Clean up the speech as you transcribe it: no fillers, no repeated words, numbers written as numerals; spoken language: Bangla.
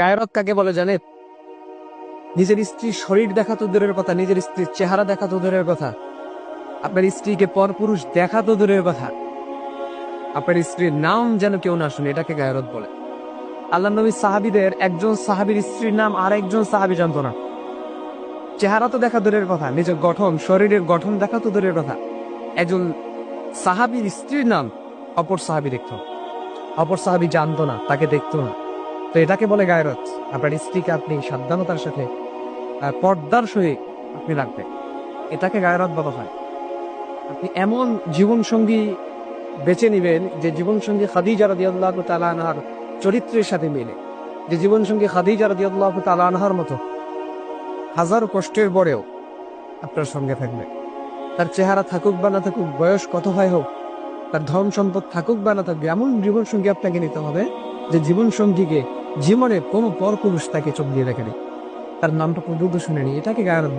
গায়রত কাকে বলে জানে? নিজের স্ত্রীর শরীর দেখা তো দূরের কথা, নিজের স্ত্রীর চেহারা দেখা তো দূরের কথা, আপনার স্ত্রীকে পরপুরুষ দেখা তো দূরের কথা, আপনার স্ত্রীর নাম যেন কেউ না শুনে, এটাকে গায়রত বলে। আল্লাহ নবী সাহাবীদের একজন সাহাবীর স্ত্রীর নাম আর একজন সাহাবী জানতো না। চেহারা তো দেখা দূরের কথা, নিজের গঠন, শরীরের গঠন দেখা তো দূরের কথা, একজন সাহাবীর স্ত্রীর নাম অপর সাহাবী দেখতো, অপর সাহাবী জানতো না, তাকে দেখতো না। তো এটাকে বলে গায়রত। আপনার স্ত্রীকে আপনি সাবধানতার সাথে পর্দার সহিত আপনি রাখবেন, এটাকে গায়রত বলা হয়। আপনি এমন জীবন সঙ্গী বেছে নিবেন যে জীবন সঙ্গী খাদিজা রাদিয়াল্লাহু তাআলা আনহার চরিত্রের সাথে মিলে, যে জীবন সঙ্গী খাদিজা রাদিয়াল্লাহু তাআলা আনহার মতো হাজার কষ্টের পরেও আপনার সঙ্গে থাকবে। তার চেহারা থাকুক বা না থাকুক, বয়স কত হয় হোক, তার ধন সম্পদ থাকুক বা না থাকুক, এমন জীবন সঙ্গী আপনাকে নিতে হবে যে জীবন সঙ্গীকে জীবনে কোনো পরপুরুষ তাকে চোখ দিয়ে রেখে নেই, তার নামটা পর্যন্ত শুনেনি, এটাকে গায়রত।